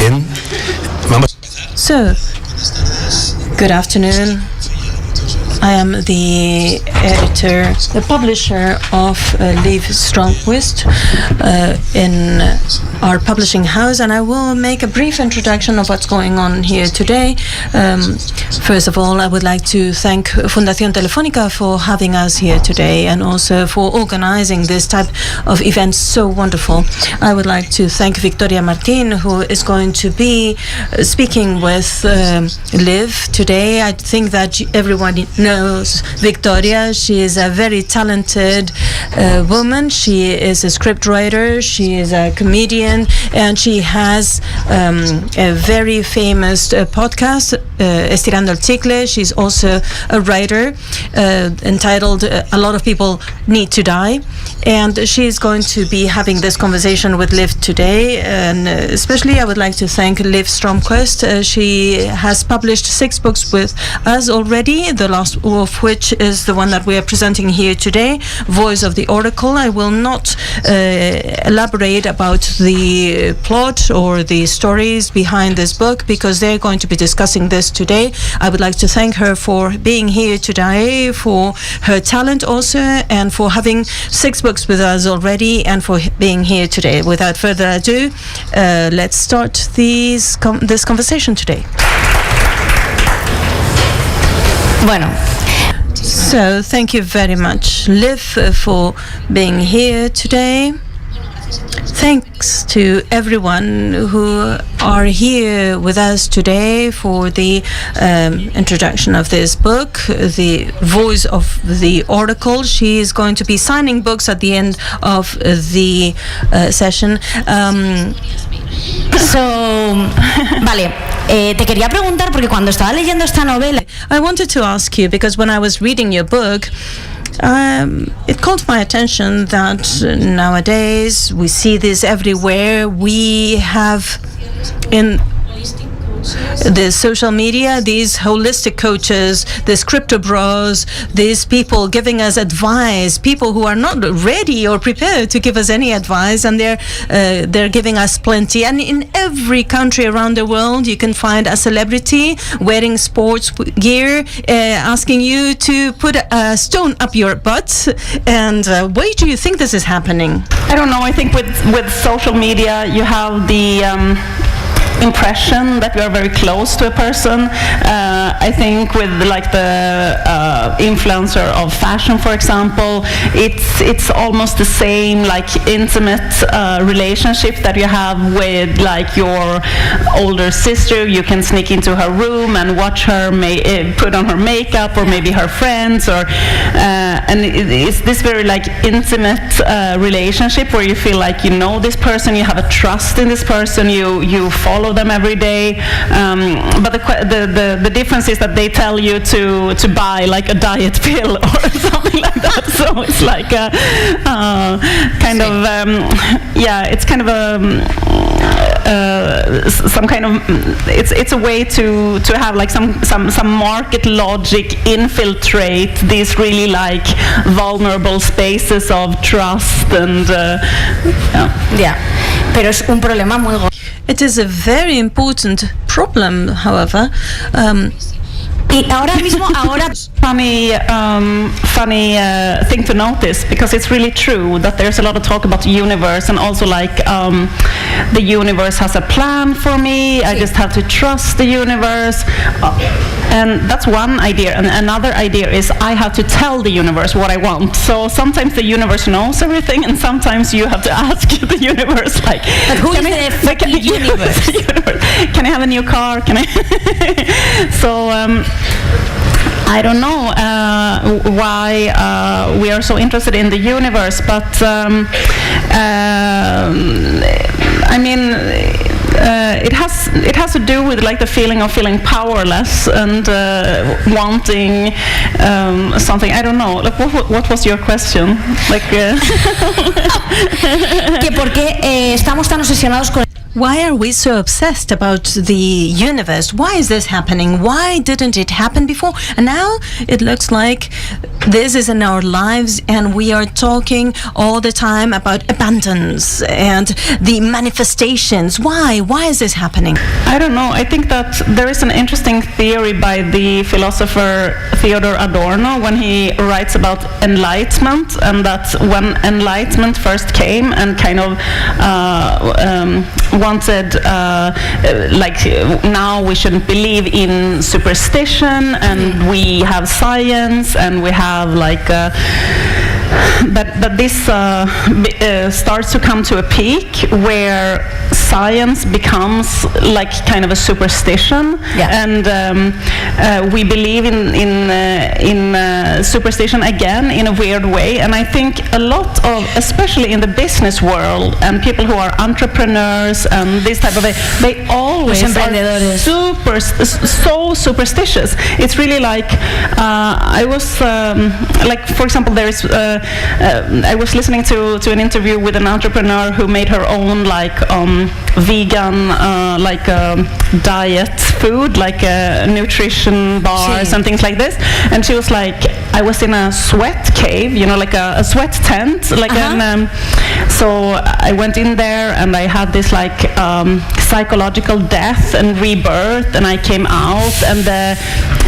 Bien, vamos. So, good afternoon. I am the editor, the publisher of Liv Strömquist in our publishing house, and I will make a brief introduction of what's going on here today. First of all, I would like to thank Fundación Telefónica for having us here today and also for organizing this type of events so wonderful. I would like to thank Victoria Martín, who is going to be speaking with Liv today. I think that everyone knows Victoria. She is a very talented woman. She is a script writer, she is a comedian, and she has a very famous podcast, Estirando el Chicle. She's also a writer entitled A Lot of People Need to Die, and she's going to be having this conversation with Liv today. And especially I would like to thank Liv Strömquist. She has published 6 books with us already, the last of which is the one that we are presenting here today, Voice of the Oracle. I will not elaborate about the plot or the stories behind this book because they're going to be discussing this today. I would like to thank her for being here today, for her talent also, and for having 6 books with us already, and for being here today. Without further ado, let's start this conversation today. Bueno. So, thank you very much, Liv, for being here today. Thanks to everyone who are here with us today for the introduction of this book, The Voice of the Oracle. She is going to be signing books at the end of the session. Vale, te quería preguntar porque cuando estaba leyendo esta novela, I wanted to ask you, because when I was reading your book, it caught my attention that nowadays we see this everywhere. We have in the social media these holistic coaches, these crypto bros, these people giving us advice, people who are not ready or prepared to give us any advice, and they're giving us plenty. And in every country around the world you can find a celebrity wearing sports gear, asking you to put a stone up your butt. And why do you think this is happening? I don't know. I think with social media you have the impression that you are very close to a person. I think with like the influencer of fashion, for example, it's almost the same like intimate relationship that you have with like your older sister. You can sneak into her room and watch her put on her makeup, or maybe her friends, or and it's this very like intimate relationship where you feel like you know this person, you have a trust in this person, you follow them every day, but the difference is that they tell you to buy like a diet pill or something like that. So it's like a kind of it's kind of some kind of it's a way to have like some market logic infiltrate these really like vulnerable spaces of trust and pero es un problema muy It is a very important problem, however. Y ahora mismo, funny thing to notice, because it's really true that there's a lot of talk about the universe, and also like the universe has a plan for me. I just have to trust the universe, and that's one idea. And another idea is I have to tell the universe what I want. So sometimes the universe knows everything, and sometimes you have to ask the universe like, but who is the universe? Can I have a new car? Can I? So I don't know why we are so interested in the universe, but I mean, it has to do with like the feeling of feeling powerless and wanting something. I don't know. Like, what was your question? Like, que por qué estamos tan obsesionados con Why are we so obsessed about the universe? Why is this happening? Why didn't it happen before? And now it looks like this is in our lives, and we are talking all the time about abundance and the manifestations. Why? Why is this happening? I don't know. I think that there is an interesting theory by the philosopher Theodor Adorno when he writes about enlightenment, and that when enlightenment first came and kind of wanted now we shouldn't believe in superstition, and we have science, and we have but this starts to come to a peak where science becomes like kind of a superstition, and we believe in superstition again in a weird way. And I think a lot of, especially in the business world, and people who are entrepreneurs and this type of they always are so superstitious. It's really like I was for example, there is I was listening to an interview with an entrepreneur who made her own vegan diet food, nutrition bars and things like this. And she was like, I was in a sweat cave, a sweat tent, so I went in there and I had this psychological death and rebirth, and I came out, and the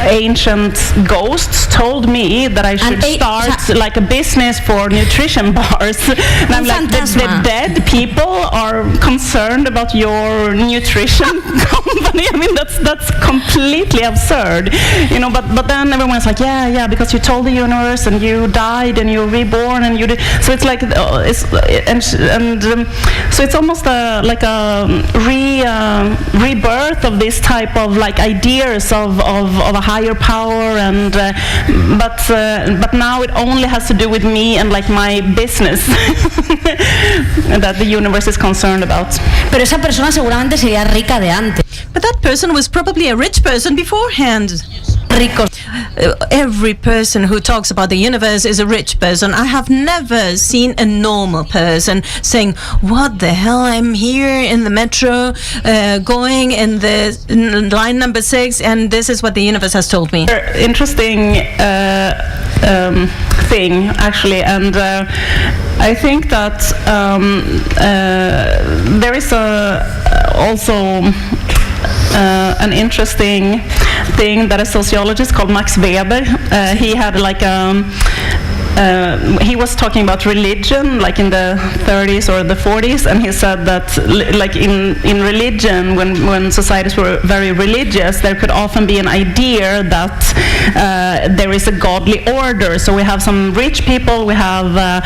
ancient ghosts told me that I should start a business for nutrition bars. And I'm like, the dead people are concerned about your nutrition company. I mean, that's completely absurd, but then everyone's like, yeah, because you told the universe, and you died, and you're reborn, and you did. So it's like so it's almost like a rebirth of this type of ideas of a higher power, and but now it only has to do with me and my business that the universe is concerned about. Pero esa persona seguramente sería rica de antes. But that person was probably a rich person beforehand. Ricos. Every person who talks about the universe is a rich person. I have never seen a normal person saying, what the hell, I'm here in the metro, going in the line number 6, and this is what the universe has told me. Interesting thing, actually, and I think that there is also an interesting thing that a sociologist called Max Weber, he had he was talking about religion in the 30s or the 40s, and he said that in religion, when societies were very religious, there could often be an idea that there is a godly order. So we have some rich people, we have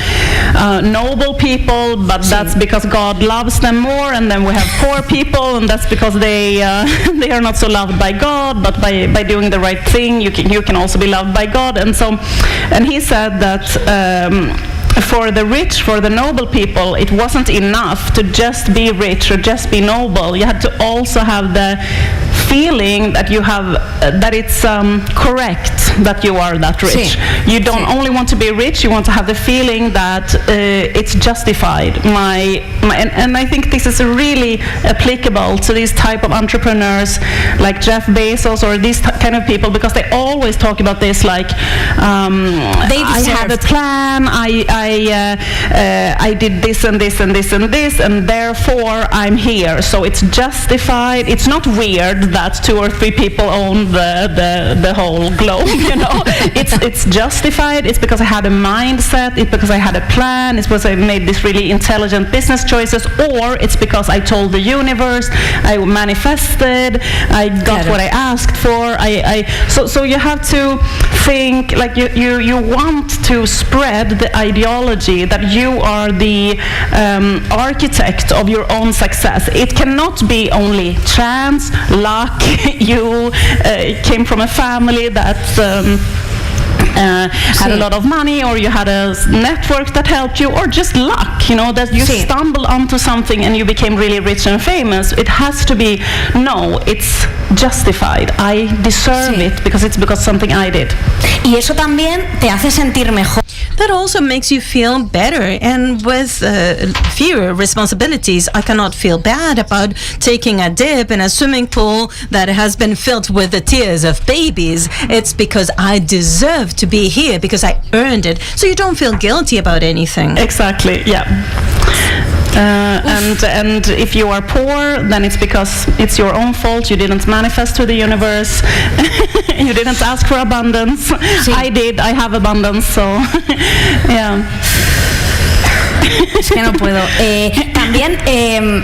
noble people, but that's because God loves them more, and then we have poor people, and that's because they are not so loved by God, but by doing the right thing you can also be loved by God. And he said that for the rich, for the noble people, it wasn't enough to just be rich or just be noble. You had to also have the feeling that you have that it's correct that you are that rich. You don't only want to be rich, you want to have the feeling that it's justified. And I think this is really applicable to these type of entrepreneurs like Jeff Bezos or these kind of people, because they always talk about this I have a plan, I did this and this and this and this, and therefore I'm here. So it's justified. It's not weird that 2 or 3 people own the whole globe, it's justified. It's because I had a mindset, it's because I had a plan, it's because I made these really intelligent business choices, or it's because I told the universe, I manifested, I got what I asked for. So you have to think you want to spread the ideology that you are the architect of your own success. It cannot be only chance, luck, you came from a family that had a lot of money, or you had a network that helped you, or just luck, that you stumbled onto something and you became really rich and famous. It has to be, no, it's justified. I deserve it because it's because something I did. Y eso también te hace sentir mejor. that also makes you feel better. And with fewer responsibilities, I cannot feel bad about taking a dip in a swimming pool that has been filled with the tears of babies. It's because I deserve to be here, because I earned it. So you don't feel guilty about anything. Exactly, yeah. And if you are poor, then it's because it's your own fault. You didn't manifest to the universe. You didn't ask for abundance. Sí. I did. I have abundance. So, yeah. Es que no puedo. También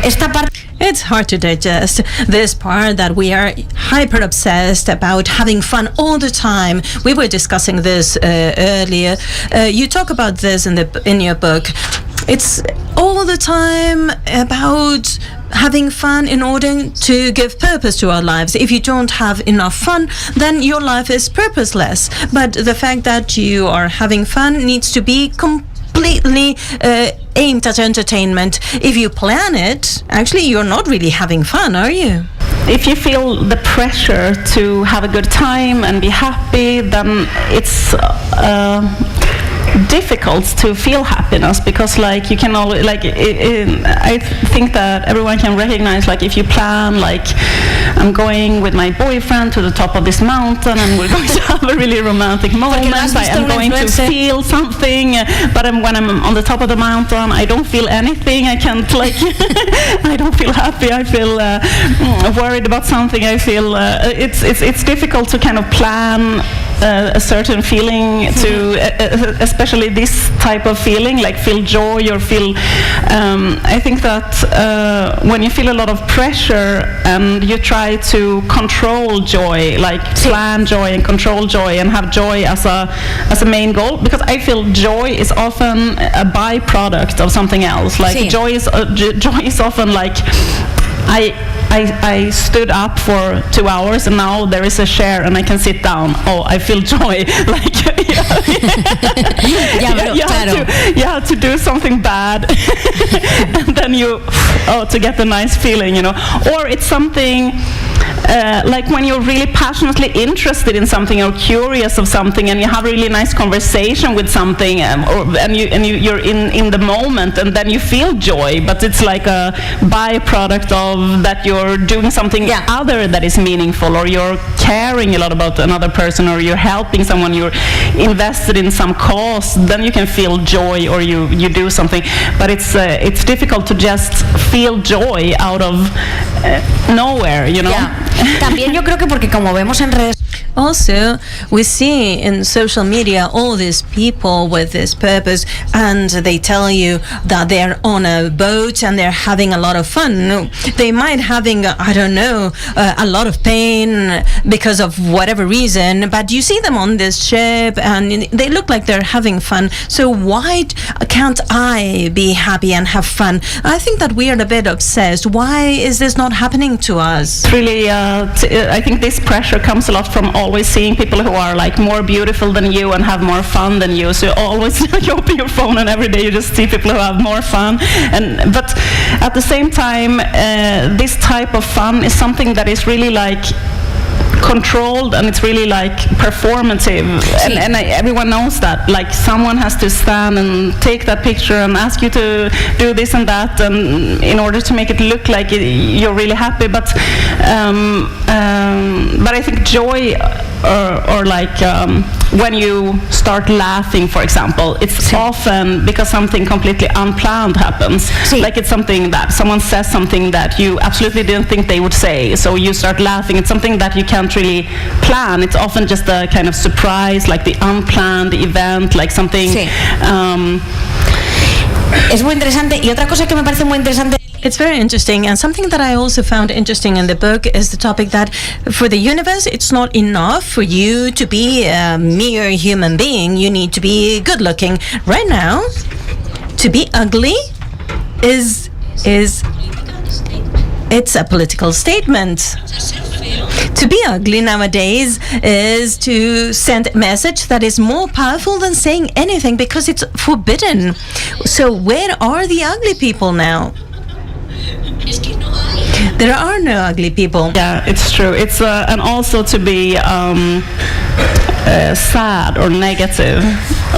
esta parte. It's hard to digest, this part that we are hyper obsessed about having fun all the time. We were discussing this earlier. You talk about this in your book. It's all the time about having fun in order to give purpose to our lives. If you don't have enough fun, then your life is purposeless. But the fact that you are having fun needs to be completely aimed at entertainment. If you plan it, actually you're not really having fun, are you? If you feel the pressure to have a good time and be happy, then it's difficult to feel happiness, because like you can always I think that everyone can recognize, like, if you plan, like, I'm going with my boyfriend to the top of this mountain and we're going to have a really romantic moment. I'm going to feel something, but when I'm on the top of the mountain, I don't feel anything. I can't, like, I don't feel happy. I feel worried about something. I feel it's difficult to kind of plan a certain feeling to, especially this type of feeling, like feel joy or feel. I think that when you feel a lot of pressure and you try to control joy, like plan joy and control joy and have joy as a main goal, because I feel joy is often a byproduct of something else. Like joy is often like I stood up for 2 hours and now there is a chair and I can sit down. Oh, I feel joy. Like you have to do something bad and then to get the nice feeling, you know. Or it's something like when you're really passionately interested in something or curious of something and you have a really nice conversation with something, and you're in the moment and then you feel joy, but it's like a byproduct of that you're doing something other that is meaningful, or you're caring a lot about another person, or you're helping someone, you're invested in some cause, then you can feel joy, or you do something. But it's difficult to just feel joy out of nowhere, you know. También yo creo que porque como vemos en redes. Also, we see in social media all these people with this purpose, and they tell you that they're on a boat and they're having a lot of fun. They might having, I don't know, a lot of pain because of whatever reason, but you see them on this ship and they look like they're having fun. So why can't I be happy and have fun? I think that we are a bit obsessed. Why is this not happening to us? Really, I think this pressure comes a lot from always seeing people who are like more beautiful than you and have more fun than you. So always you open your phone and every day you just see people who have more fun. But at the same time, this type of fun is something that is really like controlled, and it's really like performative, and everyone knows that, like, someone has to stand and take that picture and ask you to do this and that, and in order to make it look like you're really happy. But I think joy or like when you start laughing, for example, it's often because something completely unplanned happens. Like it's something that someone says something that you absolutely didn't think they would say, so you start laughing. It's something that you can't really plan. It's often just a kind of surprise, like the unplanned event, like something. Es muy interesante. Y otra cosa que me parece muy interesante. It's very interesting, and something that I also found interesting in the book is the topic that for the universe, it's not enough for you to be a mere human being. You need to be good looking. Right now, to be ugly is it's a political statement. To be ugly nowadays is to send a message that is more powerful than saying anything, because it's forbidden. So where are the ugly people now? There are no ugly people. Yeah, it's true. It's and also to be sad or negative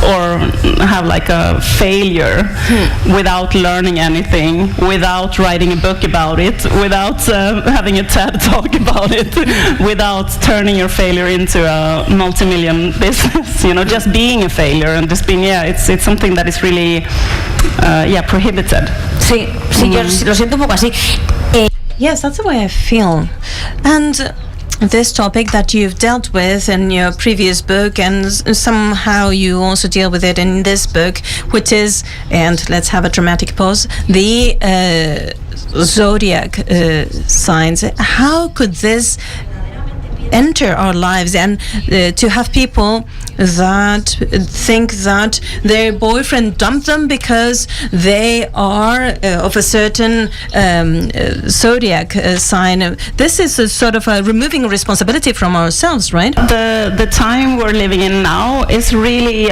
or have like a failure without learning anything, without writing a book about it, without having a TED talk about it, without turning your failure into a multi-million business, you know, just being a failure and just being, it's something that is really prohibited. Sí, yo lo siento un poco así. Yes, that's the way I feel. And this topic that you've dealt with in your previous book, and somehow you also deal with it in this book, which is, and let's have a dramatic pause, the zodiac signs. How could this enter our lives, and to have people that think that their boyfriend dumped them because they are of a certain zodiac sign. This is a sort of a removing responsibility from ourselves, right? The time we're living in now is really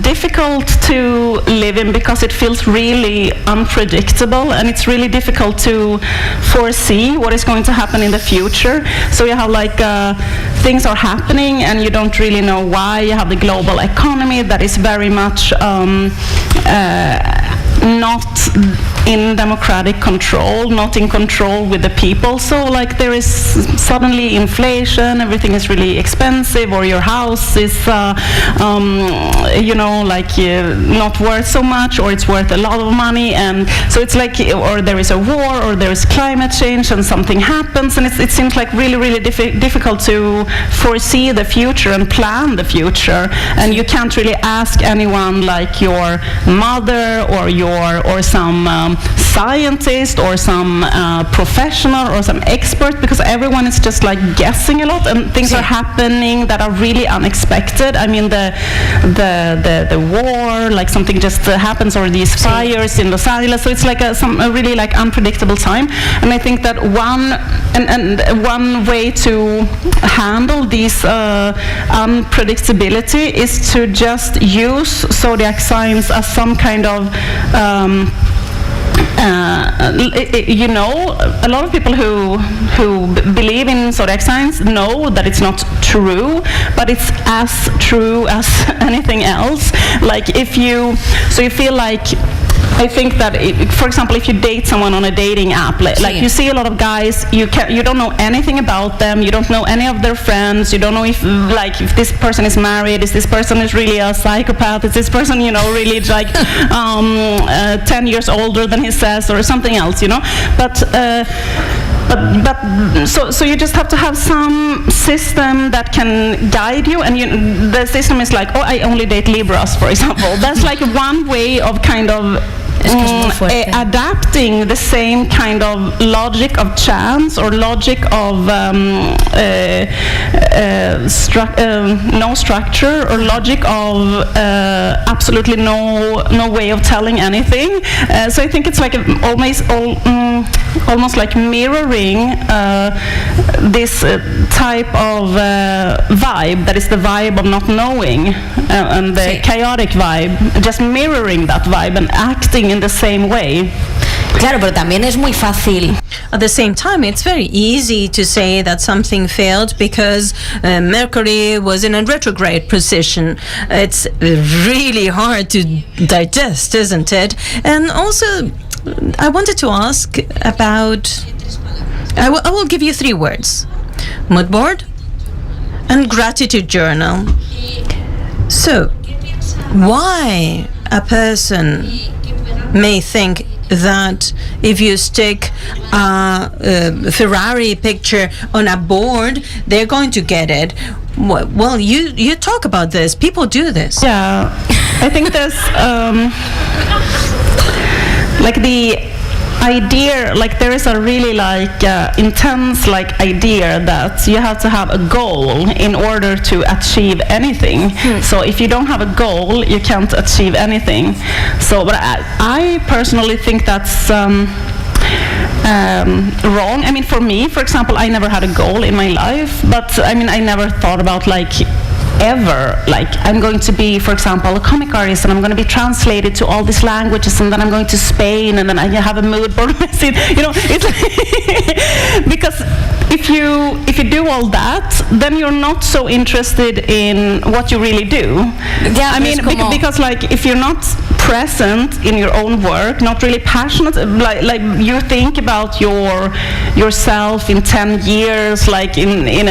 difficult to live in because it feels really unpredictable, and it's really difficult to foresee what is going to happen in the future. So you have like things are happening and you don't really know why. You have the global economy that is very much not in democratic control, not in control with the people. So like there is suddenly inflation, everything is really expensive, or your house is not worth so much, or it's worth a lot of money, and so it's like, or there is a war, or there is climate change and something happens, and it seems like really difficult to foresee the future and plan the future, and you can't really ask anyone like your mother or some scientist or some professional or some expert, because everyone is just like guessing a lot, and things are happening that are really unexpected. I mean the war, like something just happens, or these fires in Los Angeles, so it's like a really like unpredictable time. And I think that one way to handle these unpredictability is to just use zodiac signs as some kind of a lot of people who believe in zodiac signs know that it's not true, but it's as true as anything else. Like you feel like, I think that, for example, if you date someone on a dating app, like you see a lot of guys, you don't know anything about them, you don't know any of their friends, you don't know if this person is married, is this person is really a psychopath, is this person, really like 10 years older than he says, or something else, But so you just have to have some system that can guide you, and the system is like, I only date Libras, for example. That's like one way of kind of adapting the same kind of logic of chance, or logic of no structure, or logic of absolutely no way of telling anything. So I think it's like almost like mirroring this type of vibe that is the vibe of not knowing, and the chaotic vibe, just mirroring that vibe and acting in the same way. Claro, pero también es muy fácil. At the same time, it's very easy to say that something failed because Mercury was in a retrograde position. It's really hard to digest, isn't it? And also, I wanted to ask about, I will give you 3 words: mood board and gratitude journal. So, why a person may think that if you stick a Ferrari picture on a board, they're going to get it. Well, you talk about this. People do this. Yeah, I think there's like the idea, like there is a really like intense like idea that you have to have a goal in order to achieve anything. So if you don't have a goal, you can't achieve anything. So but I personally think that's wrong. I mean, for me, for example, I never had a goal in my life, but I mean, I never thought about like ever like I'm going to be, for example, a comic artist and I'm going to be translated to all these languages and then I'm going to Spain and then I have a mood board machine. You know, it's like because if you do all that, then you're not so interested in what you really do. Yeah, I mean, because like if you're not present in your own work, not really passionate, like you think about yourself in 10 years, like in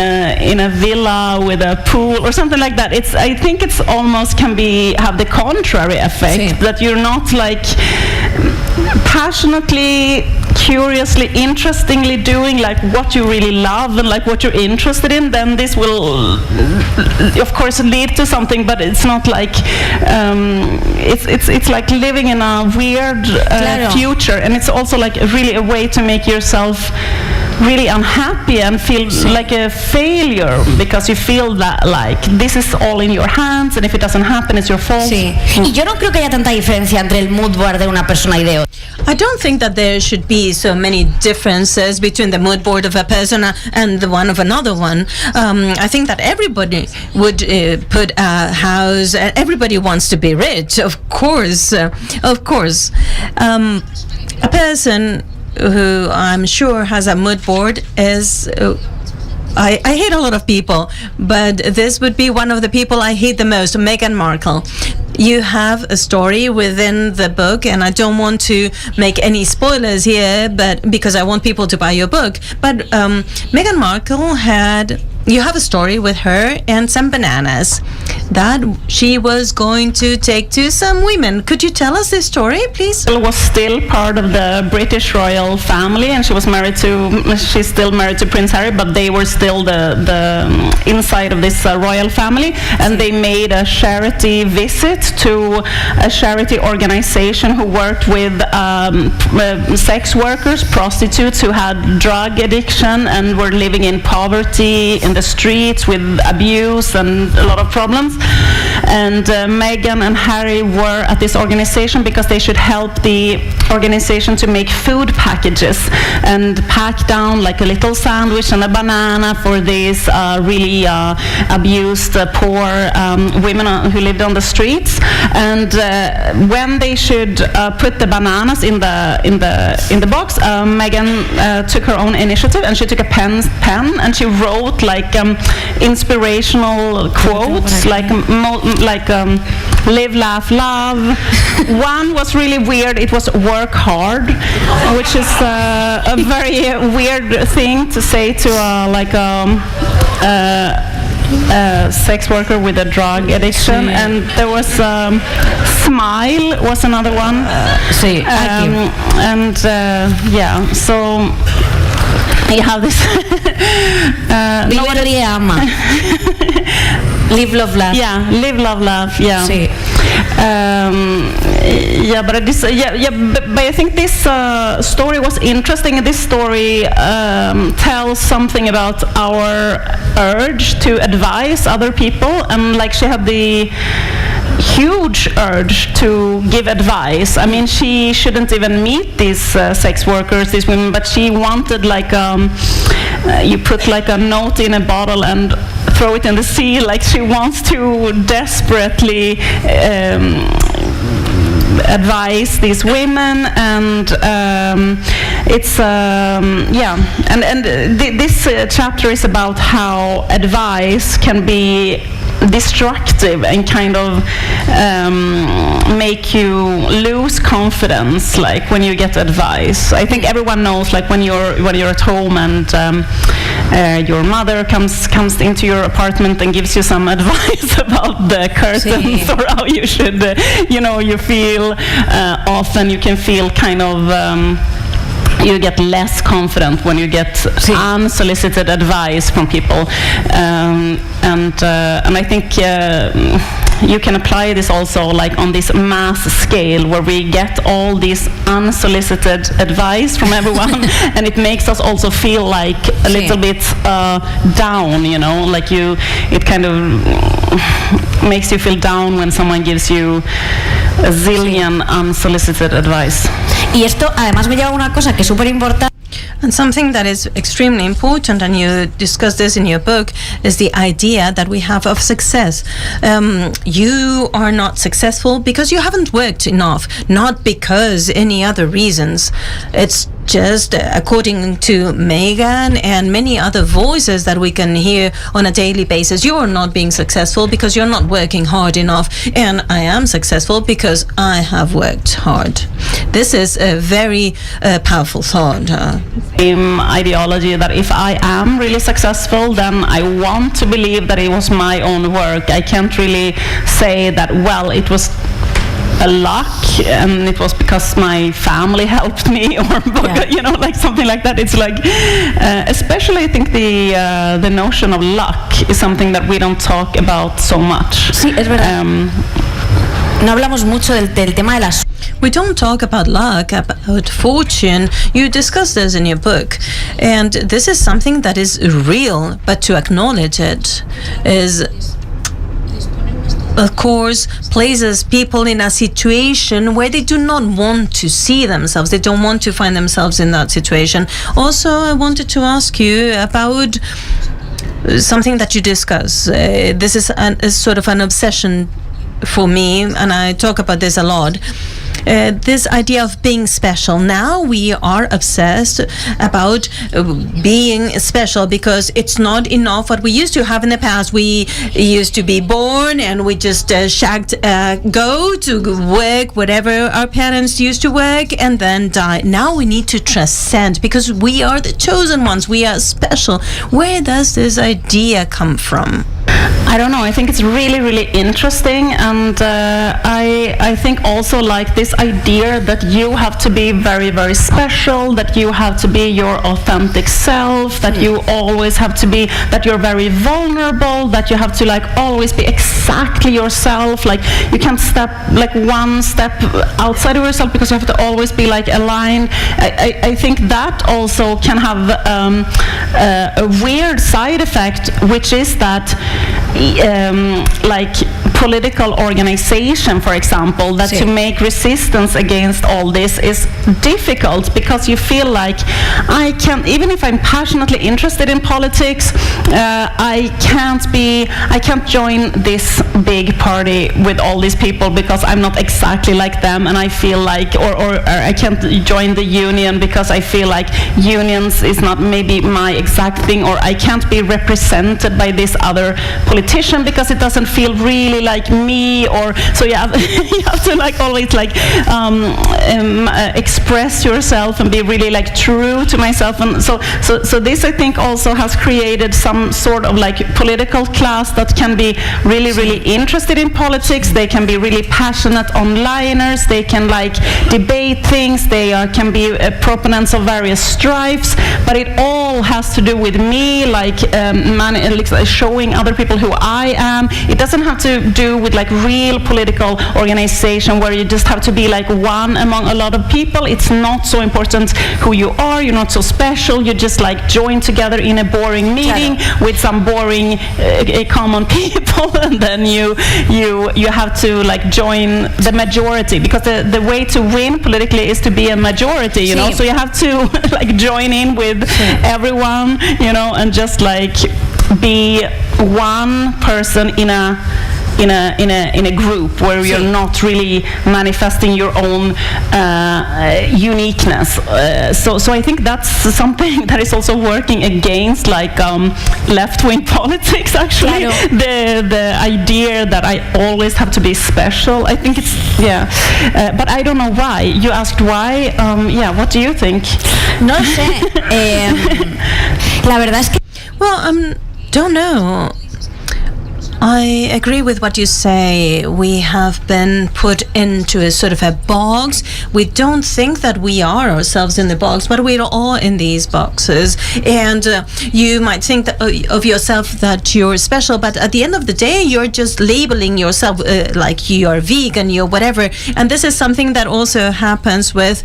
a villa with a pool or something like that. I think it's almost can have the contrary effect, that you're not like passionately, curiously, interestingly doing like what you really love and like what you're interested in. Then this will of course lead to something, but it's not like it's like living in a weird future, and it's also like really a way to make yourself really unhappy and feel like a failure because you feel that like this is all in your hands and if it doesn't happen it's your fault. Sí. Y yo no creo que haya tanta diferencia entre el mood board de una persona y de otra. I don't think that there should be so many differences between the mood board of a person and the one of another one. I think that everybody would put a house. Everybody wants to be rich, of course. A person who I'm sure has a mood board is I hate a lot of people, but this would be one of the people I hate the most, Meghan Markle. You have a story within the book, and I don't want to make any spoilers here, but because I want people to buy your book. But Meghan Markle you have a story with her and some bananas that she was going to take to some women. Could you tell us this story, please? She was still part of the British royal family, and she's still married to Prince Harry, but they were still the inside of this royal family, and they made a charity visit to a charity organization who worked with sex workers, prostitutes who had drug addiction and were living in poverty in the streets with abuse and a lot of problems. And Meghan and Harry were at this organization because they should help the organization to make food packages and pack down like a little sandwich and a banana for these really abused poor women who lived on the streets. And when they should put the bananas in the box, Meghan took her own initiative and she took a pen and she wrote like inspirational quotes like live, laugh, love. One was really weird. It was work hard, which is a very weird thing to say to a sex worker with a drug addiction. And there was smile was another one. So you have this Live, love, laugh. Yeah, live, love, laugh. Yeah. Sí. But I think this story was interesting. This story tells something about our urge to advise other people, and like she had the huge urge to give advice. I mean, she shouldn't even meet these sex workers, these women, but she wanted like you put like a note in a bottle and throw it in the sea. Like she wants to desperately advise these women, and it's this chapter is about how advice can be destructive and kind of make you lose confidence, like when you get advice. I think everyone knows, like when you're at home and your mother comes into your apartment and gives you some advice about the curtains or how you should you feel often you can feel kind of you get less confident when you get unsolicited advice from people, and I think you can apply this also like on this mass scale where we get all this unsolicited advice from everyone and it makes us also feel like a little bit down, like it kind of makes you feel down when someone gives you a zillion unsolicited advice. Y esto además me lleva a una cosa que es súper importante. And something that is extremely important, and you discuss this in your book, is the idea that we have of success. You are not successful because you haven't worked enough, not because any other reasons. It's just according to Megan and many other voices that we can hear on a daily basis. You are not being successful because you're not working hard enough, and I am successful because I have worked hard. This is a very powerful thought. Ideology that if I am really successful, then I want to believe that it was my own work. I can't really say that, well, it was a luck and it was because my family helped me, or you know, like something like that. It's like especially I think the notion of luck is something that we don't talk about so much. Sí, es verdad. No hablamos mucho del tema de la suerte. We don't talk about luck, about fortune. You discuss this in your book, and this is something that is real, but to acknowledge it is, of course, places people in a situation where they do not want to see themselves. They don't want to find themselves in that situation. Also, I wanted to ask you about something that you discuss. This is sort of an obsession for me, and I talk about this a lot. This idea of being special. Now we are obsessed about being special because it's not enough what we used to have in the past. We used to be born and we just go to work, whatever our parents used to work, and then die. Now we need to transcend because we are the chosen ones. We are special. Where does this idea come from? I don't know. I think it's really, really interesting, and I think also like this idea that you have to be very, very special, that you have to be your authentic self, that you always have to be, that you're very vulnerable, that you have to like always be exactly yourself. Like you can't step like one step outside of yourself because you have to always be like aligned. I think that also can have a weird side effect, which is that like political organization, for example, that to make resistance against all this is difficult because you feel like I can't, even if I'm passionately interested in politics, I can't join this big party with all these people because I'm not exactly like them, and I feel like, or I can't join the union because I feel like unions is not maybe my exact thing, or I can't be represented by this other politician because it doesn't feel really like me, or so you have, you have to like always like express yourself and be really like true to myself, and so this I think also has created some sort of like political class that can be really, really interested in politics. They can be really passionate onliners. They can like debate things. They can be proponents of various strifes, but it all has to do with me, like showing other people who I am. It doesn't have to do with like real political organization where you just have to be like one among a lot of people. It's not so important who you are. You're not so special. You just like join together in a boring meeting with some boring common people, and then you have to like join the majority, because the way to win politically is to be a majority, you know. So you have to like join in with everyone, you know, and just like be one person in a group where you're not really manifesting your own uniqueness. So I think that's something that is also working against like left-wing politics, actually. The idea that I always have to be special. I think it's but I don't know why. You asked why. What do you think? No sé. La verdad es que. Well, don't know. I agree with what you say. We have been put into a sort of a box. We don't think that we are ourselves in the box, but we're all in these boxes. And you might think that, of yourself that you're special, but at the end of the day, you're just labeling yourself like you're vegan, you're whatever. And this is something that also happens with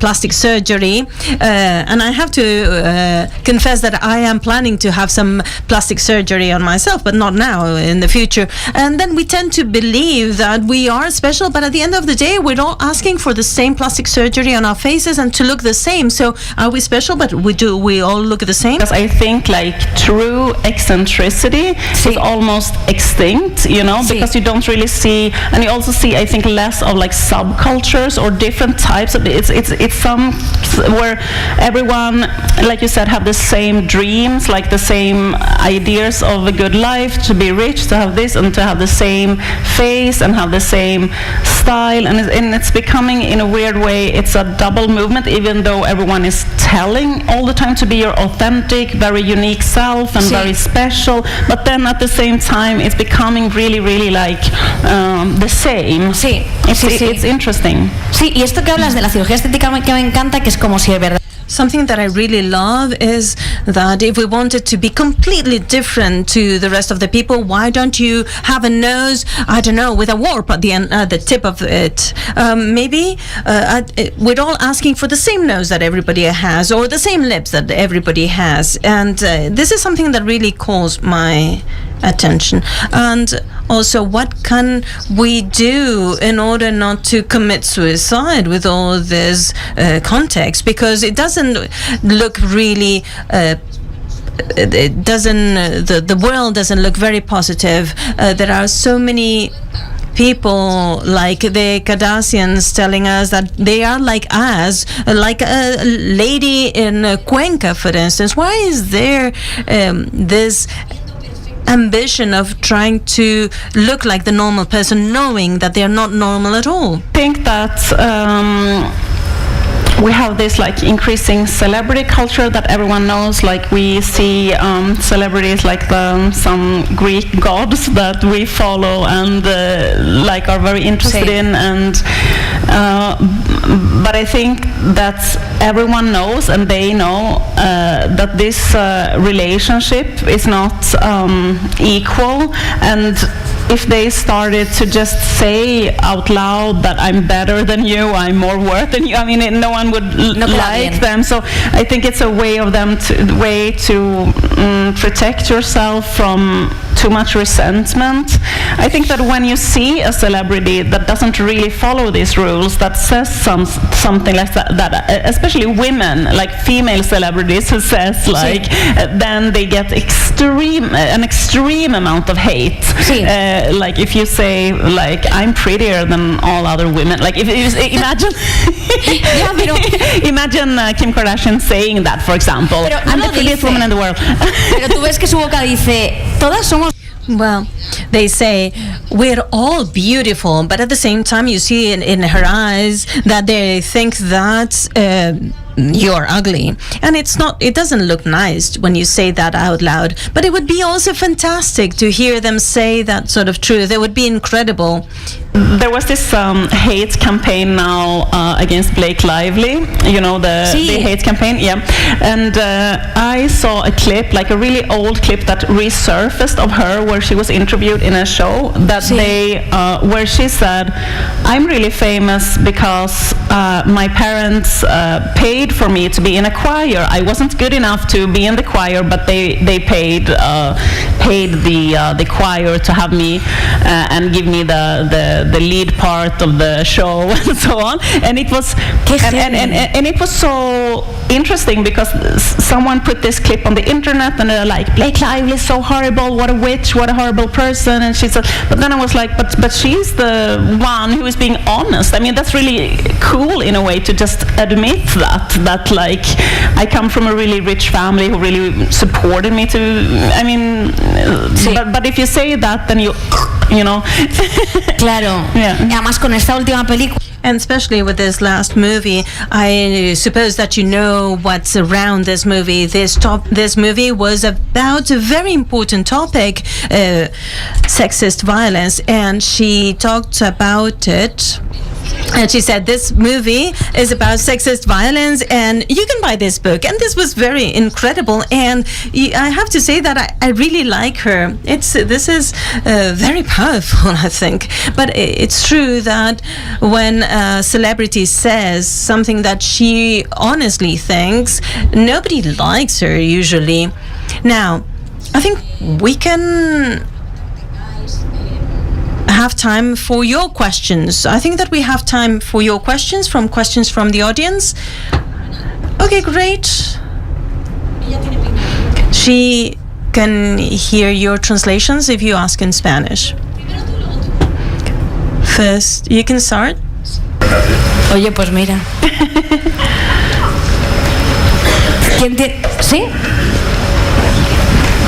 plastic surgery. And I have to confess that I am planning to have some plastic surgery on myself, but not now. In in the future. And then we tend to believe that we are special, but at the end of the day, we're all asking for the same plastic surgery on our faces and to look the same. So are we special, but we all look the same? Because I think like true eccentricity is almost extinct, you know, because you don't really see, and you also see, I think, less of like subcultures or different types of it's some where everyone, like you said, have the same dreams, like the same ideas of a good life, to be rich, to have this, and to have the same face and have the same style, and it's becoming, in a weird way, it's a double movement, even though everyone is telling all the time to be your authentic, very unique self and very special, but then at the same time it's becoming really, really like the same. It's interesting. Sí, y esto que hablas de la cirugía estética que me encanta, que es como si de verdad. Something that I really love is that if we wanted to be completely different to the rest of the people, why don't you have a nose, I don't know, with a warp at the end, the tip of it? Maybe we're all asking for the same nose that everybody has, or the same lips that everybody has. And this is something that really calls my attention. And also, what can we do in order not to commit suicide with all this context? Because it doesn't look really it doesn't the world doesn't look very positive. There are so many people like the Kardashians telling us that they are like us, like a lady in Cuenca, for instance. Why is there this ambition of trying to look like the normal person, knowing that they are not normal at all? I think that we have this like increasing celebrity culture that everyone knows. Like we see celebrities like some Greek gods that we follow and like are very interested in, and but I think that everyone knows, and they know that this relationship is not equal. And if they started to just say out loud that I'm better than you, I'm more worth than you, I mean, no one would like them. So I think it's a way of them to protect yourself from too much resentment. I think that when you see a celebrity that doesn't really follow these rules, that says something like that, especially women, like female celebrities who says like, then they get an extreme amount of hate. Like if you say like I'm prettier than all other women, like if imagine imagine Kim Kardashian saying that, for example. I'm the prettiest woman in the world. Pero tú ves que su boca dice, todas somos. Well, they say we're all beautiful, but at the same time you see in her eyes that they think that you're ugly, and it doesn't look nice when you say that out loud. But it would be also fantastic to hear them say that sort of truth. It would be incredible. There was this hate campaign now against Blake Lively, you know, the hate campaign, and I saw a clip, like a really old clip that resurfaced of her where she was interviewed in a show that where she said, I'm really famous because my parents paid for me to be in a choir. I wasn't good enough to be in the choir, but they paid the choir to have me and give me the lead part of the show and so on. And it was and it was so interesting because someone put this clip on the internet and they're like, Blake Lively is so horrible, what a witch, what a horrible person. And she said, but then I was like, but she's the one who is being honest. I mean, that's really cool in a way to just admit that like I come from a really rich family who really supported me to, I mean, but if you say that, then you know. Claro. Yeah. Además con esta última película. And especially with this last movie, I suppose that you know what's around this movie. This movie was about a very important topic, sexist violence, and she talked about it. And she said, this movie is about sexist violence, and you can buy this book. And this was very incredible. And I have to say that I really like her. This is very powerful, I think. But it's true that when a celebrity says something that she honestly thinks, nobody likes her usually. Now, I think we can have time for your questions. I think that we have time for your questions from the audience. Okay, great. She can hear your translations if you ask in Spanish. First, you can start. Oye, pues mira. ¿Sí?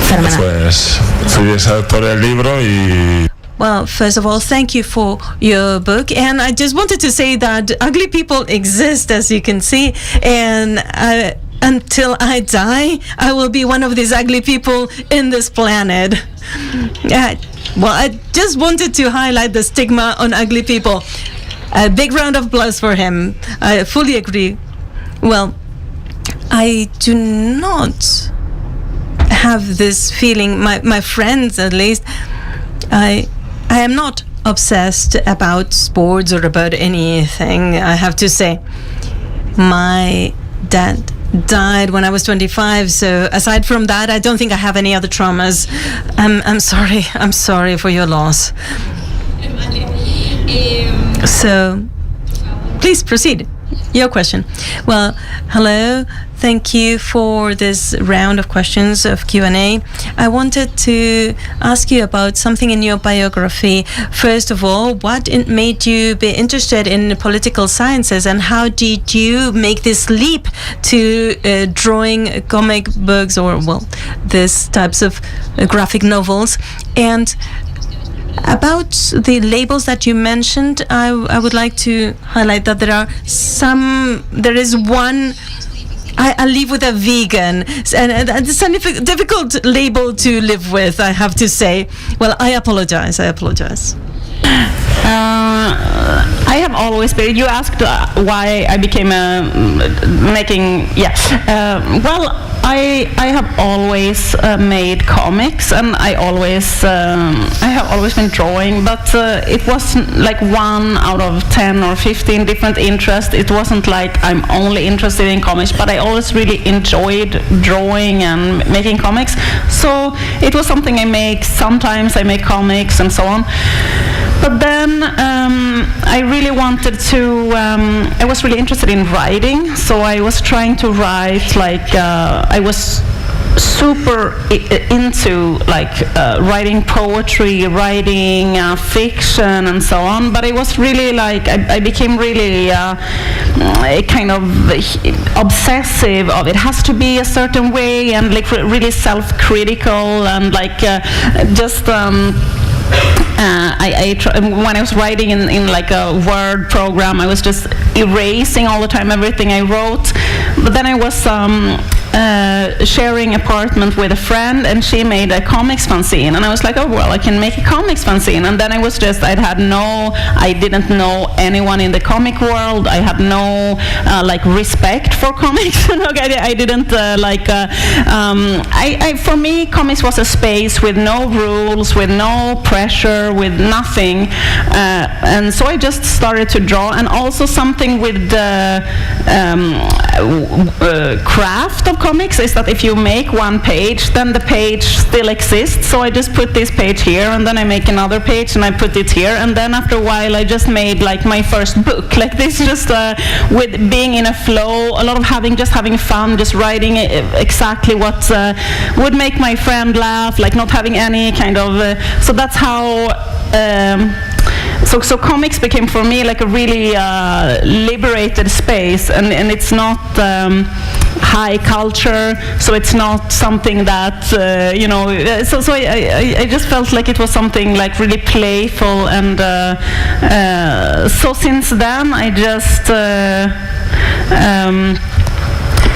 Fenomenal. Pues fui ese autor del libro y... Well, first of all, thank you for your book. And I just wanted to say that ugly people exist, as you can see. And until I die, I will be one of these ugly people in this planet. Well, I just wanted to highlight the stigma on ugly people. A big round of applause for him. I fully agree. Well, I do not have this feeling, my friends at least. I am not obsessed about sports or about anything, I have to say. My dad died when I was 25, so aside from that, I don't think I have any other traumas. I'm sorry for your loss. So, please proceed. Your question. Well, hello. Thank you for this round of questions of Q&A. I wanted to ask you about something in your biography. First of all, what made you be interested in political sciences, and how did you make this leap to drawing comic books or, well, these types of graphic novels? And about the labels that you mentioned, I would like to highlight that there is one. I live with a vegan, and it's a difficult label to live with, I have to say. Well, I apologize. I have always been. You asked why I became making. Yeah. Well, I have always made comics, and I have always been drawing. But it was like 1 out of 10 or 15 different interests. It wasn't like I'm only interested in comics, but I always really enjoyed drawing and making comics. So it was something I make. Sometimes I make comics and so on. But then I really wanted to, I was really interested in writing, so I was trying to write, like, I was super into, like, writing poetry, writing fiction and so on, but it was really like, I became really kind of obsessive of it has to be a certain way, and like really self-critical, and like just when I was writing in like a Word program, I was just erasing all the time everything I wrote. But then I was sharing apartment with a friend, and she made a comics fanzine, and I was like, oh well, I can make a comics fanzine. And then I didn't know anyone in the comic world. I had no like respect for comics. I didn't for me, comics was a space with no rules, with no pressure, with nothing, and so I just started to draw. And also something with the craft of comics is that if you make one page, then the page still exists. So I just put this page here, and then I make another page and I put it here, and then after a while I just made like my first book like this, just with being in a flow, a lot of having fun, just writing exactly what would make my friend laugh, like not having any kind of so that's how so comics became for me like a really liberated space, and it's not high culture, so it's not something that so I just felt like it was something like really playful, and so since then I just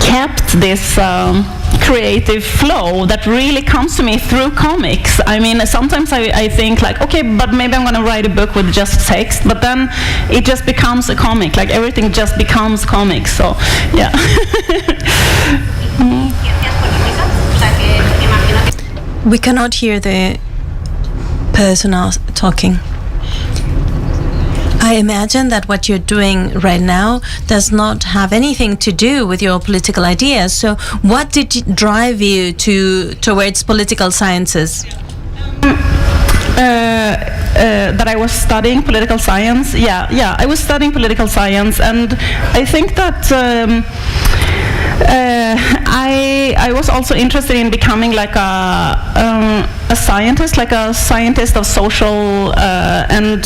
kept this creative flow that really comes to me through comics. I mean, sometimes I think like, okay, but maybe I'm going to write a book with just text, but then it just becomes a comic, like everything just becomes comics. So yeah. We cannot hear the person talking. I imagine that what you're doing right now does not have anything to do with your political ideas. So what did drive you towards political sciences? that I was studying political science. Yeah, I was studying political science, and I think that I was also interested in becoming like a scientist of social and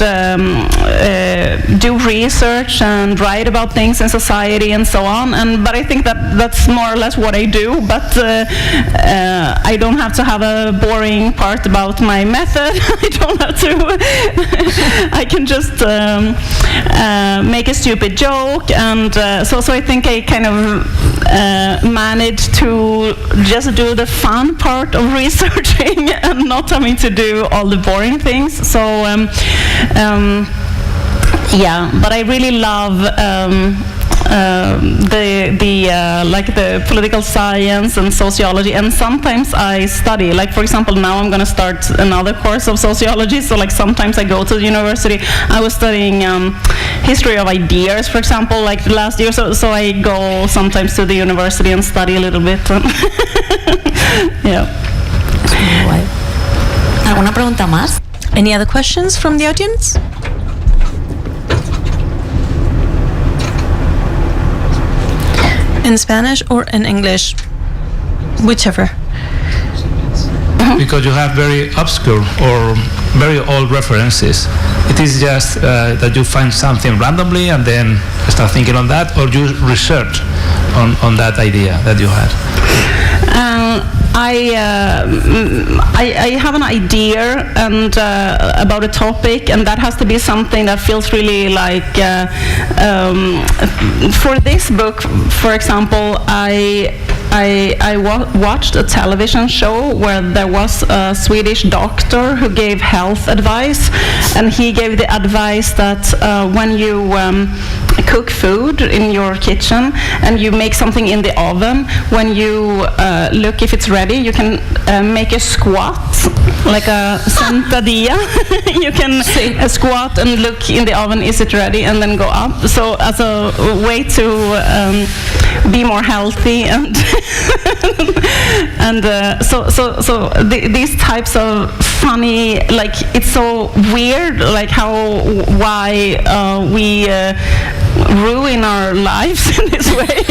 do research and write about things in society and so on. But I think that's more or less what I do. But I don't have to have a boring part about my method. I don't have to. I can just make a stupid joke, and so I think I kind of managed to just do the fun part of researching and not having to do all the boring things. So yeah, but I really love the political science and sociology, and sometimes I study, like for example now I'm going to start another course of sociology, so like sometimes I go to the university. I was studying history of ideas, for example, like last year, so I go sometimes to the university and study a little bit. Yeah. ¿Alguna pregunta más? Any other questions from the audience? In Spanish or in English, whichever. Because you have very obscure or very old references. It is just that you find something randomly and then start thinking on that, or you research on that idea that you had. I have an idea and about a topic, and that has to be something that feels really like for this book, for example, I watched a television show where there was a Swedish doctor who gave health advice, and he gave the advice that when you cook food in your kitchen and you make something in the oven, when you look if it's ready, you can make a squat, like a sentadilla. You can squat and look in the oven, is it ready, and then go up. So as a way to be more healthy and and these types of funny, like it's so weird, like why we ruin our lives in this way.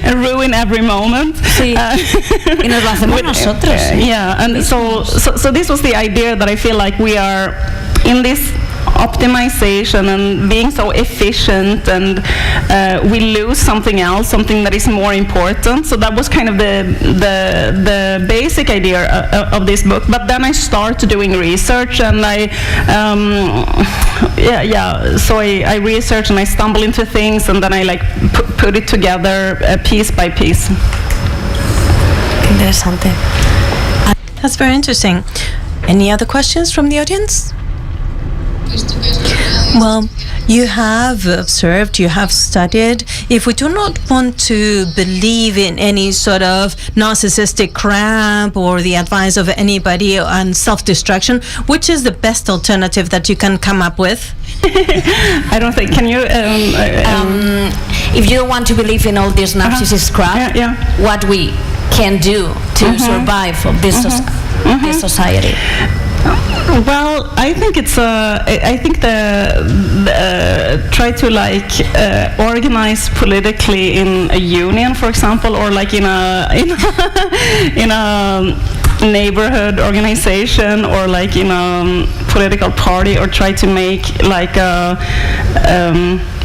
And ruin every moment. Sí. Y nos lo hacemos nosotros. Yeah, and so this was the idea that I feel like we are in this optimization and being so efficient, and we lose something else, something that is more important. So that was kind of the basic idea of this book. But then I started doing research, and so I research and I stumble into things, and then I like put it together piece by piece. Interesante. That's very interesting. Any other questions from the audience? Well, you have observed, you have studied. If we do not want to believe in any sort of narcissistic crap or the advice of anybody on self-destruction, which is the best alternative that you can come up with? I don't think. Can you? If you don't want to believe in all this narcissist crap, what we can do to survive of this society? Well, I think it's I think try to like organize politically in a union, for example, or like in a neighborhood organization, or like in a political party, or try to make like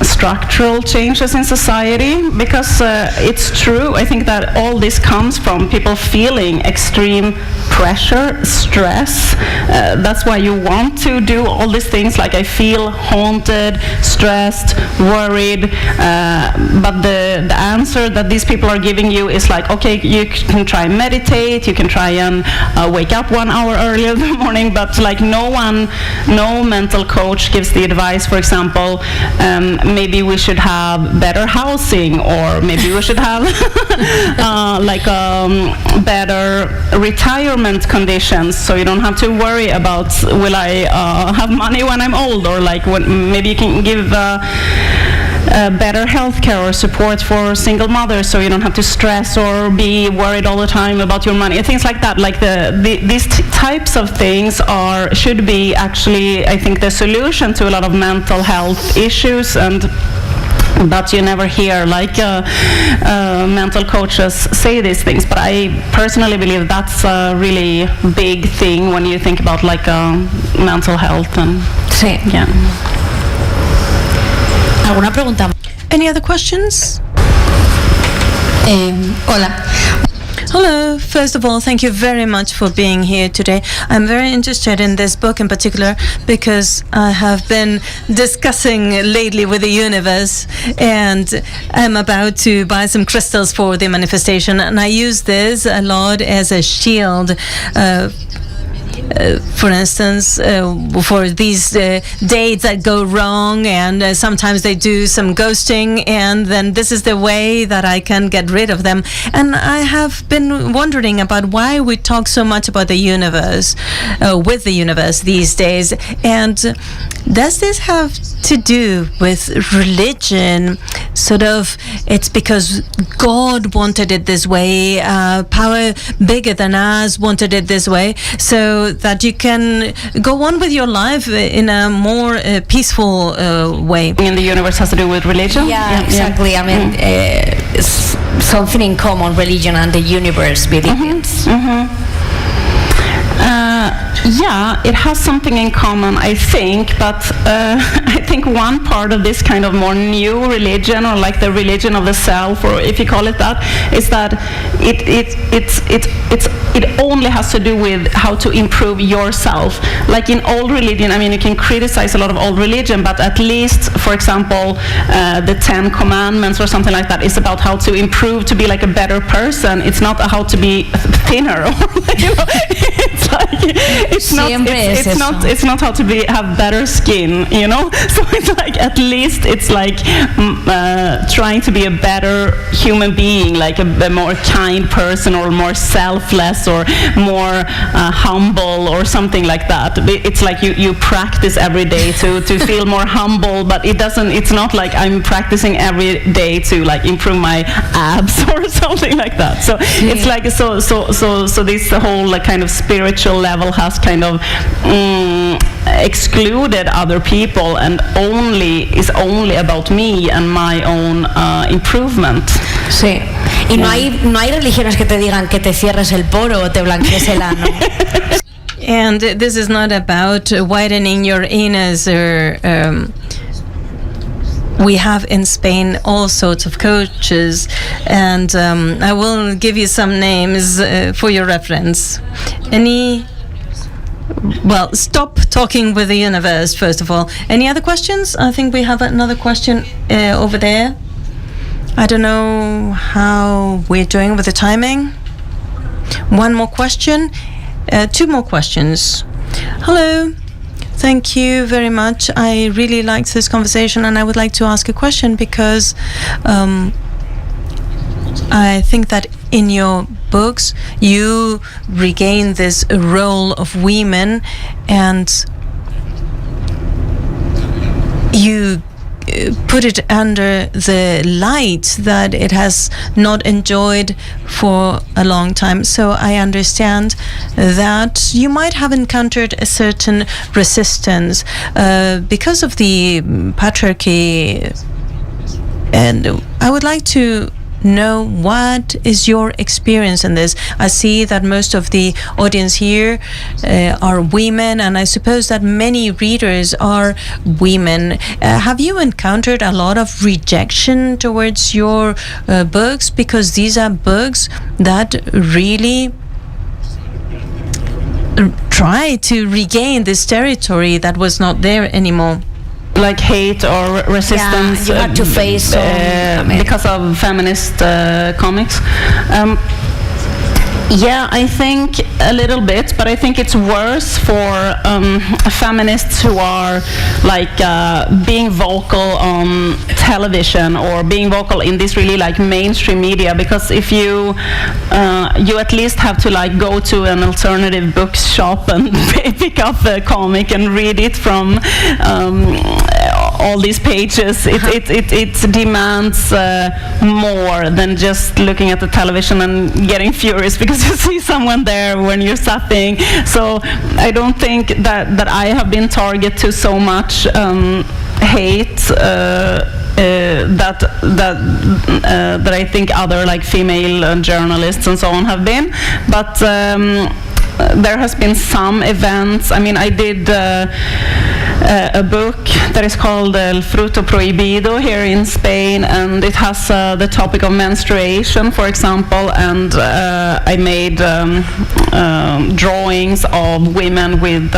structural changes in society, because it's true. I think that all this comes from people feeling extreme pressure, stress. That's why you want to do all these things. Like I feel haunted, stressed, worried, but the answer that these people are giving you is like, okay, you can try and meditate, you can try and wake up 1 hour earlier in the morning, but like no mental coach gives the advice, for example, maybe we should have better housing, or maybe we should have better retirement conditions, so you don't have to worry about will I have money when I'm old, or like maybe you can give better healthcare or support for single mothers, so you don't have to stress or be worried all the time about your money, things like that. Like these types of things should be actually, I think, the solution to a lot of mental health issues, but you never hear mental coaches say these things. But I personally believe that's a really big thing when you think about mental health. Sí. Yeah. ¿Alguna pregunta? Any other questions? Hola. Hello. First of all, thank you very much for being here today. I'm very interested in this book in particular because I have been discussing lately with the universe, and I'm about to buy some crystals for the manifestation, and I use this a lot as a shield. For instance, for these dates that go wrong, and sometimes they do some ghosting, and then this is the way that I can get rid of them. And I have been wondering about why we talk so much about the universe, with the universe these days, and does this have to do with religion? Sort of, it's because God wanted it this way, power bigger than us wanted it this way, so that you can go on with your life in a more peaceful way. And the universe has to do with religion? Yeah, exactly. I mean, it's something in common, religion and the universe, beliefs. Yeah, it has something in common, I think, but I think one part of this kind of more new religion, or like the religion of the self, or if you call it that, is that it only has to do with how to improve yourself. Like in old religion, I mean, you can criticize a lot of old religion, but at least, for example, the 10 Commandments or something like that is about how to improve to be like a better person. It's not how to be thinner, or it's like it's not how to have better skin, so it's like, at least it's like trying to be a better human being, like a more kind person, or more selfless, or more humble, or something like that. It's like you practice every day to feel more humble, but it's not like I'm practicing every day to like improve my abs or something like that. So it's like so this whole kind of spiritual level has kind of excluded other people, and is only about me and my own improvement. Sí. Y no hay religiones que te digan que te cierres el poro o te blanquees el ano. And this is not about widening your anus, or we have in Spain all sorts of coaches, and I will give you some names for your reference. Well, stop talking with the universe, first of all. Any other questions? I think we have another question over there. I don't know how we're doing with the timing. One more question. 2 more questions. Hello. Thank you very much. I really liked this conversation, and I would like to ask a question because I think that in your books you regain this role of women, and you put it under the light that it has not enjoyed for a long time. So I understand that you might have encountered a certain resistance because of the patriarchy, and I would like to know, what is your experience in this? I see that most of the audience here are women, and I suppose that many readers are women. Have you encountered a lot of rejection towards your books? Because these are books that really try to regain this territory that was not there anymore. Like hate or resistance, you had to face because of feminist comics. Yeah, I think a little bit, but I think it's worse for feminists who are like being vocal on television, or being vocal in this really like mainstream media, because if you at least have to like go to an alternative bookshop and pick up the comic and read it from all these pages. It demands more than just looking at the television and getting furious because you see someone there when you're zapping. So I don't think that I have been target to so much hate that I think other like female journalists and so on have been, but there has been some events. I mean, I did a book that is called El Fruto Prohibido here in Spain, and it has the topic of menstruation, for example, and I made drawings of women with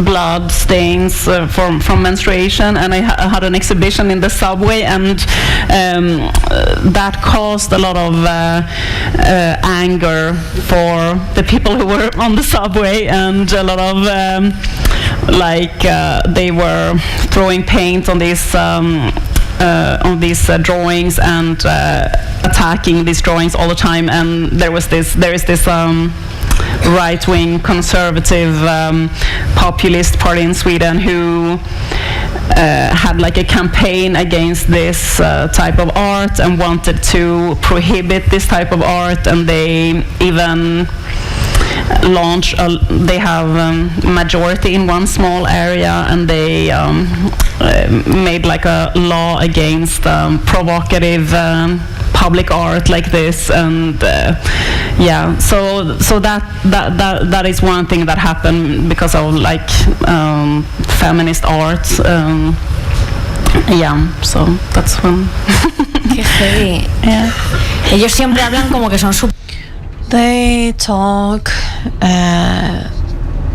blood stains from menstruation, and I had an exhibition in the subway, and that caused a lot of anger for the people who were on the subway, and a lot of they were throwing paint on these drawings and attacking these drawings all the time, and there is this right-wing conservative populist party in Sweden who had like a campaign against this type of art and wanted to prohibit this type of art, and they even launch they have majority in one small area, and they made like a law against provocative public art like this, and so that is one thing that happened because of like feminist art. So that's one. Qué heavy. Yeah. Ellos siempre hablan como que son They talk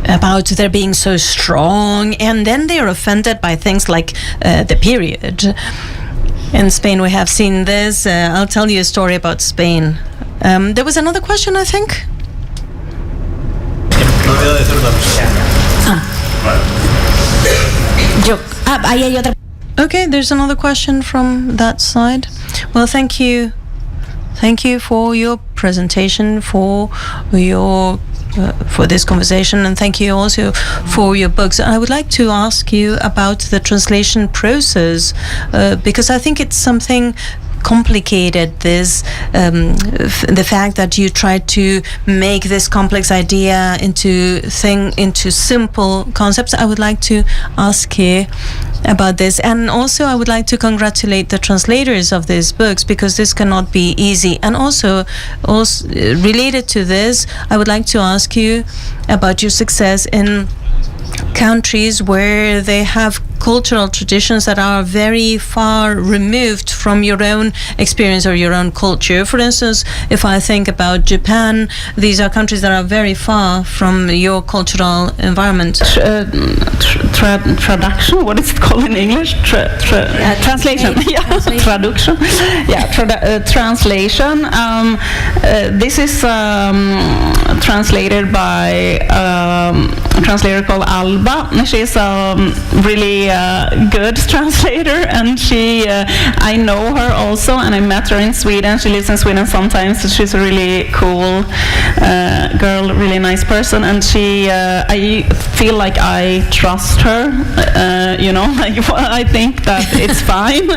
about their being so strong, and then they're offended by things like the period. In Spain we have seen this. I'll tell you a story about Spain. There was another question, I think. Ahí hay otra. Okay, there's another question from that side. Well, thank you. Thank you for your presentation, for this conversation, and thank you also for your books. I would like to ask you about the translation process, because I think it's something complicated, this the fact that you try to make this complex idea into simple concepts. I would like to ask you about this, and also I would like to congratulate the translators of these books, because this cannot be easy. And also related to this, I would like to ask you about your success in countries where they have cultural traditions that are very far removed from your own experience or your own culture. For instance, if I think about Japan, these are countries that are very far from your cultural environment. Traduction, what is it called in English? Translation. Traduction. Translation. This is translated by a translator called Alba. She's really good translator, and I know her also, and I met her in Sweden. She lives in Sweden sometimes, so she's a really cool girl, really nice person, and I feel like I trust her, I think that it's fine,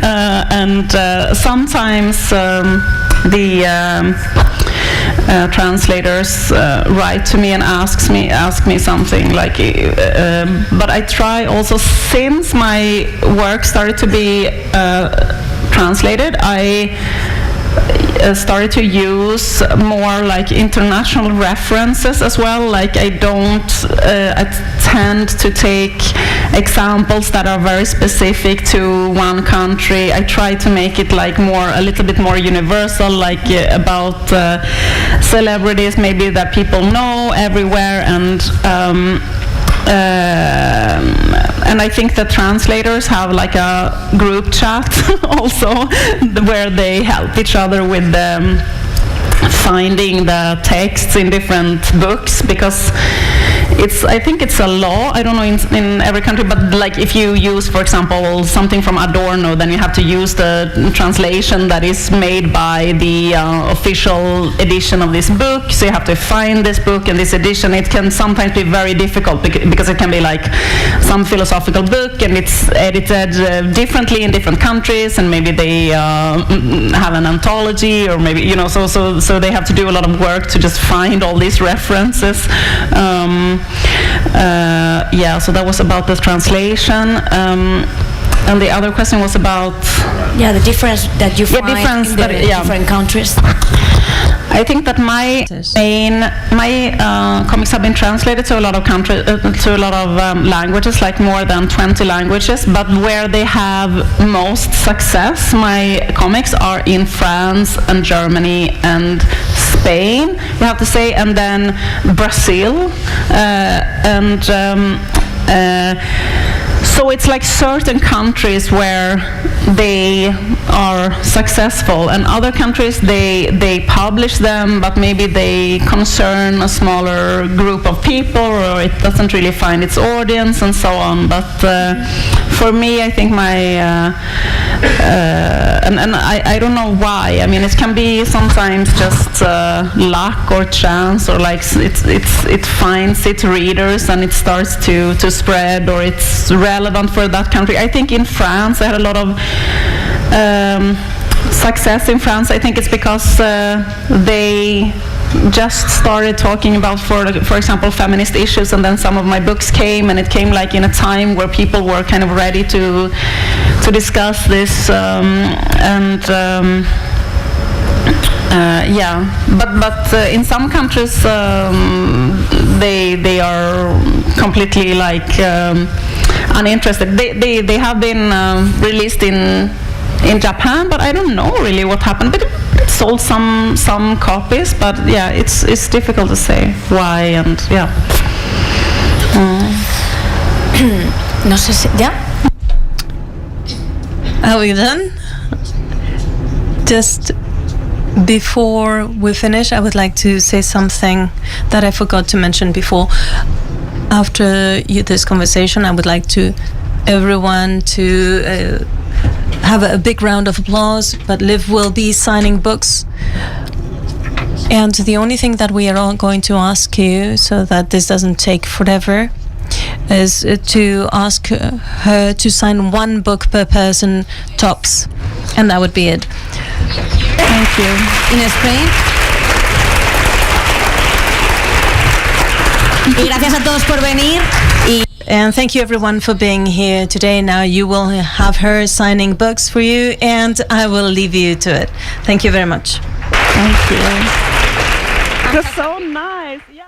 and sometimes the translators write to me and ask me something like, but I try also, since my work started to be translated, I started to use more like international references as well. Like I tend to take examples that are very specific to one country. I try to make it like a little bit more universal, like about celebrities maybe that people know everywhere, and I think the translators have like a group chat also where they help each other with finding the texts in different books, because I think it's a law. I don't know in every country, but like if you use, for example, something from Adorno, then you have to use the translation that is made by the official edition of this book. So you have to find this book and this edition. It can sometimes be very difficult because it can be like some philosophical book and it's edited differently in different countries, and maybe they have an anthology, or maybe, you know, so they have to do a lot of work to just find all these references. Yeah, so that was about the translation. And the other question was about... Yeah, the difference that you find in the different countries. I think that my comics have been translated to a lot of languages, like more than 20 languages. But where they have most success, my comics are in France and Germany and Spain, we have to say, and then Brazil, so it's like certain countries where they are successful, and other countries they publish them, but maybe they concern a smaller group of people, or it doesn't really find its audience, and so on. But for me, I think my and I don't know why. I mean, it can be sometimes just luck or chance, or like it finds its readers and it starts to spread, or it's relevant for that country. I think in France I had a lot of success in France. I think it's because they just started talking about, for example, feminist issues, and then some of my books came, and it came like in a time where people were kind of ready to discuss this, yeah, but in some countries they are completely like uninterested. They have been released in Japan, but I don't know really what happened. But it sold some copies, but yeah, it's difficult to say why, and yeah. No sé si, ¿ya? Are we done? Just before we finish, I would like to say something that I forgot to mention before. After this conversation, I would like everyone to have a big round of applause, but Liv will be signing books. And the only thing that we are all going to ask you, so that this doesn't take forever, is to ask her to sign one book per person tops, and that would be it. Thank you. In Spain. Y gracias a todos por venir. And thank you everyone for being here today. Now you will have her signing books for you, and I will leave you to it. Thank you very much. Thank you. That's so nice. Yeah.